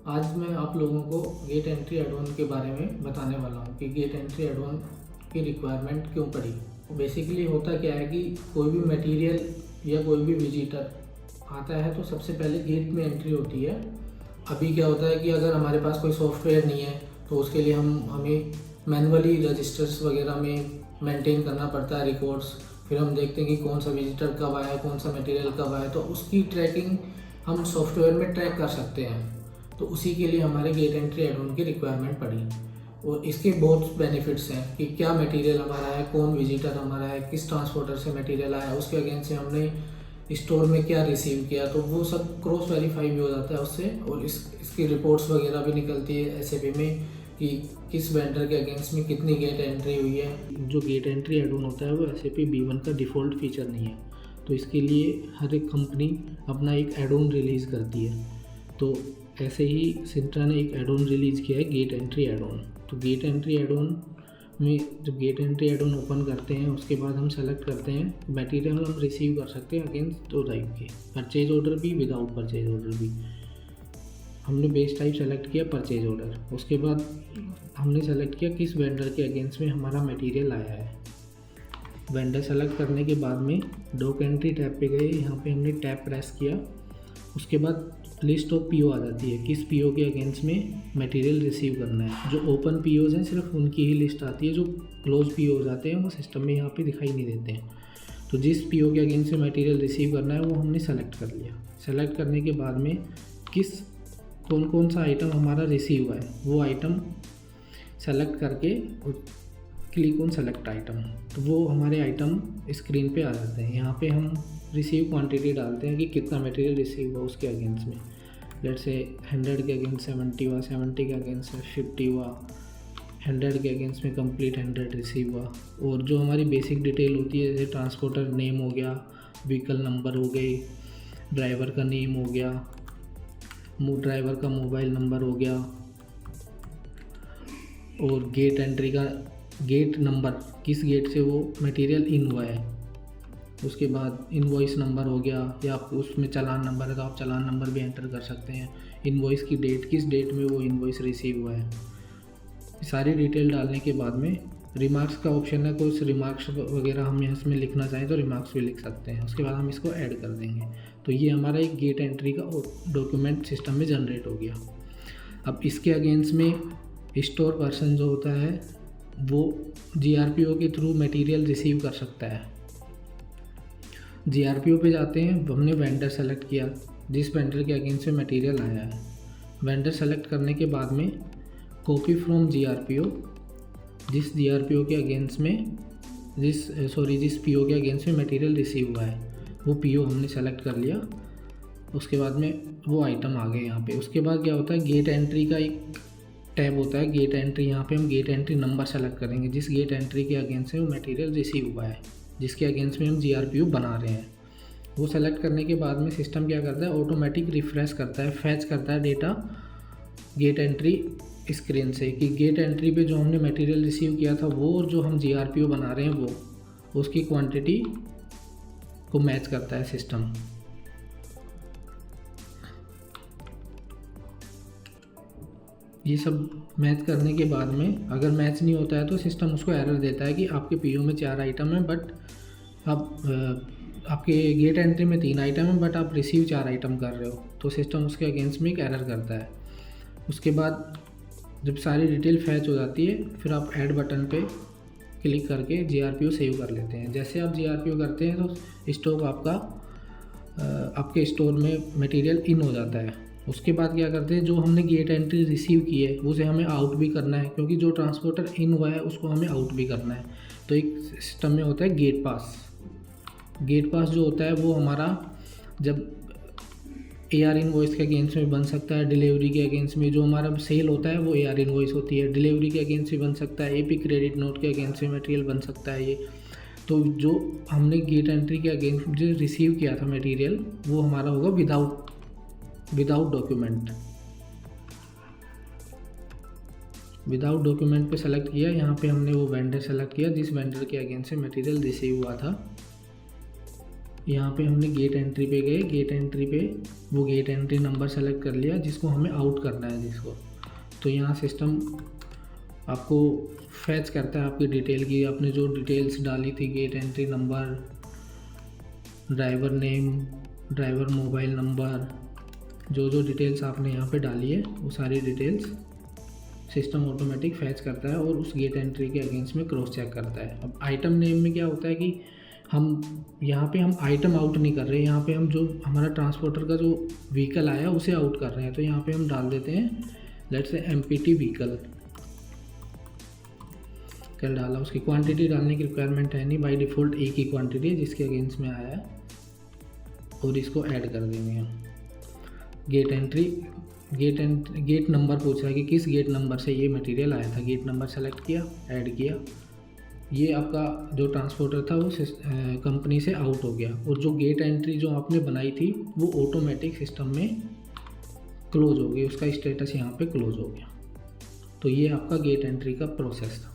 आज मैं आप लोगों को गेट एंट्री एडॉन के बारे में बताने वाला हूँ कि गेट एंट्री एडॉन की रिक्वायरमेंट क्यों पड़ी। बेसिकली होता क्या है कि कोई भी मटेरियल या कोई भी विजिटर आता है तो सबसे पहले गेट में एंट्री होती है। अभी क्या होता है कि अगर हमारे पास कोई सॉफ्टवेयर नहीं है तो उसके लिए हमें मैनुअली रजिस्टर्स वगैरह में मेंटेन करना पड़ता है रिकॉर्ड्स। फिर हम देखते हैं कि कौन सा विजिटर कब आया, कौन सा मटेरियल कब आया, तो उसकी ट्रैकिंग हम सॉफ्टवेयर में ट्रैक कर सकते हैं। तो उसी के लिए हमारे गेट एंट्री एडॉन की रिक्वायरमेंट पड़ी और इसके बहुत बेनिफिट्स हैं कि क्या मटेरियल हमारा है, कौन विजिटर हमारा है, किस ट्रांसपोर्टर से मटेरियल आया, उसके अगेंस्ट से हमने स्टोर में क्या रिसीव किया, तो वो सब क्रॉस वेरीफाई भी हो जाता है उससे। और इसकी रिपोर्ट्स वगैरह भी निकलती है SAP में कि किस वेंडर के अगेंस्ट में कितनी गेट एंट्री हुई है। जो गेट एंट्री एडॉन होता है वो SAP B1 का डिफ़ॉल्ट फीचर नहीं है, तो इसके लिए हर एक कंपनी अपना एक एडॉन रिलीज़ करती है। तो ऐसे ही सिंट्रा ने एक एडॉन रिलीज़ किया है गेट एंट्री एडॉन। तो गेट एंट्री एडॉन में जब गेट एंट्री एडॉन ओपन करते हैं उसके बाद हम सेलेक्ट करते हैं मटेरियल हम रिसीव कर सकते हैं अगेंस्ट 2 टाइप के, परचेज ऑर्डर भी, विदाउट परचेज ऑर्डर भी। हमने बेस टाइप सेलेक्ट किया परचेज ऑर्डर। उसके बाद हमने सेलेक्ट किया किस वेंडर के अगेंस्ट में हमारा मटेरियल आया है। वेंडर सेलेक्ट करने के बाद में डॉक एंट्री टैब पे गए, यहाँ पे हमने टैब प्रेस किया। उसके बाद लिस्ट ऑफ PO आ जाती है, किस PO के अगेंस्ट में मटेरियल रिसीव करना है। जो ओपन POs हैं सिर्फ उनकी ही लिस्ट आती है, जो क्लोज POs आते हैं वो सिस्टम में यहाँ पे दिखाई नहीं देते हैं। तो जिस PO के अगेंस्ट में मटेरियल रिसीव करना है वो हमने सेलेक्ट कर लिया। सेलेक्ट करने के बाद में कौन सा आइटम हमारा रिसीव हुआ है वो आइटम सेलेक्ट करके क्लिक ऑन सेलेक्ट आइटम, तो वो हमारे आइटम स्क्रीन पे आ जाते हैं। यहाँ पे हम रिसीव क्वांटिटी डालते हैं कि कितना मटेरियल रिसीव हुआ उसके अगेंस्ट में। लेट्स से 100 के अगेंस्ट 70 हुआ, 70 के अगेंस्ट 50 हुआ, 100 के अगेंस्ट में कंप्लीट 100 रिसीव हुआ। और जो हमारी बेसिक डिटेल होती है जैसे ट्रांसपोर्टर नेम हो गया, व्हीकल नंबर हो गई, ड्राइवर का नेम हो गया, ड्राइवर का मोबाइल नंबर हो गया, और गेट एंट्री का गेट नंबर, किस गेट से वो मटेरियल इन हुआ है। उसके बाद इनवॉइस नंबर हो गया, या उसमें चालान नंबर है तो आप चालान नंबर भी एंटर कर सकते हैं। इनवॉइस की डेट, किस डेट में वो इनवॉइस रिसीव हुआ है। सारी डिटेल डालने के बाद में रिमार्क्स का ऑप्शन है, कुछ रिमार्क्स वगैरह हम इसमें लिखना चाहें तो रिमार्क्स भी लिख सकते हैं। उसके बाद हम इसको ऐड कर देंगे। तो ये हमारा एक गेट एंट्री का डॉक्यूमेंट सिस्टम में जनरेट हो गया। अब इसके अगेंस्ट में स्टोर पर्सन जो होता है वो GRPO के थ्रू मटेरियल रिसीव कर सकता है। GRPO पे जाते हैं, हमने वेंडर सेलेक्ट किया जिस वेंडर के अगेंस्ट में मटेरियल आया है। वेंडर सेलेक्ट करने के बाद में कॉपी फ्रॉम GRPO, जिस GRPO के अगेंस्ट में जिस PO के अगेंस्ट में मटेरियल रिसीव हुआ है वो PO हमने सेलेक्ट कर लिया। उसके बाद में वो आइटम आ गए यहाँ पे। उसके बाद क्या होता है, गेट एंट्री का एक टैब होता है गेट एंट्री। यहाँ पे हम गेट एंट्री नंबर सेलेक्ट करेंगे जिस गेट एंट्री के अगेंस्ट में वो मटेरियल रिसीव हुआ है, जिसके अगेंस्ट में हम GRPO बना रहे हैं। वो सेलेक्ट करने के बाद में सिस्टम क्या करता है, ऑटोमेटिक रिफ्रेश करता है, फैच करता है डेटा गेट एंट्री स्क्रीन से कि गेट एंट्री पे जो हमने मटेरियल रिसीव किया था वो और जो हम GRPO बना रहे हैं वो उसकी क्वांटिटी को मैच करता है सिस्टम। ये सब मैच करने के बाद में अगर मैच नहीं होता है तो सिस्टम उसको एरर देता है कि आपके PO में 4 आइटम है बट आपके गेट एंट्री में 3 आइटम है बट आप रिसीव 4 आइटम कर रहे हो। तो सिस्टम उसके अगेंस्ट में एक एरर करता है। उसके बाद जब सारी डिटेल फैच हो जाती है फिर आप ऐड बटन पे क्लिक करके GRPO सेव कर लेते हैं। जैसे आप GRPO करते हैं तो स्टॉक आपके स्टोर में मटेरियल इन हो जाता है। उसके बाद क्या करते हैं, जो हमने गेट एंट्री रिसीव की है उसे हमें आउट भी करना है, क्योंकि जो ट्रांसपोर्टर इन हुआ है उसको हमें आउट भी करना है। तो एक सिस्टम में होता है गेट पास। गेट पास जो होता है वो हमारा जब AR इनवॉइस के अगेंस्ट में बन सकता है, डिलीवरी के अगेंस्ट में जो हमारा सेल होता है वो AR इनवॉइस होती है, डिलीवरी के अगेंस्ट में बन सकता है, AP क्रेडिट नोट के अगेंस्ट में मटेरियल बन सकता है ये। तो जो हमने गेट एंट्री के अगेंस्ट जो रिसीव किया था मटेरियल वो हमारा होगा विदाउट डॉक्यूमेंट। विदाउट डॉक्यूमेंट पे सेलेक्ट किया। यहाँ पे हमने वो वेंडर सेलेक्ट किया जिस वेंडर के अगेंस्ट से मटेरियल रिसीव हुआ था। यहाँ पे हमने गेट एंट्री पे गए, गेट एंट्री पे वो गेट एंट्री नंबर सेलेक्ट कर लिया जिसको हमें आउट करना है जिसको। तो यहाँ सिस्टम आपको फैच करता है आपकी डिटेल की, आपने जो डिटेल्स डाली थी, gate entry number, driver name, driver mobile number, जो डिटेल्स आपने यहाँ पे डाली है वो सारी डिटेल्स सिस्टम ऑटोमेटिक फैच करता है और उस गेट एंट्री के अगेंस्ट में क्रॉस चेक करता है। अब आइटम नेम में क्या होता है कि हम यहाँ पे हम आइटम आउट नहीं कर रहे, यहाँ पे हम जो हमारा ट्रांसपोर्टर का जो व्हीकल आया उसे आउट कर रहे हैं। तो यहाँ पे हम डाल देते हैं लेट्स से एमपीटी व्हीकल, कल डाला। उसकी क्वांटिटी डालने की रिक्वायरमेंट है नहीं, बाय डिफ़ॉल्ट एक ही क्वांटिटी है जिसके अगेंस्ट में आया है और इसको ऐड कर देंगे हम। गेट एंट्री, गेट नंबर पूछा है कि किस गेट नंबर से ये मटेरियल आया था, गेट नंबर सेलेक्ट किया, ऐड किया। ये आपका जो ट्रांसपोर्टर था वो कंपनी से आउट हो गया और जो गेट एंट्री जो आपने बनाई थी वो ऑटोमेटिक सिस्टम में क्लोज हो गई, उसका स्टेटस यहाँ पे क्लोज हो गया। तो ये आपका गेट एंट्री का प्रोसेस था।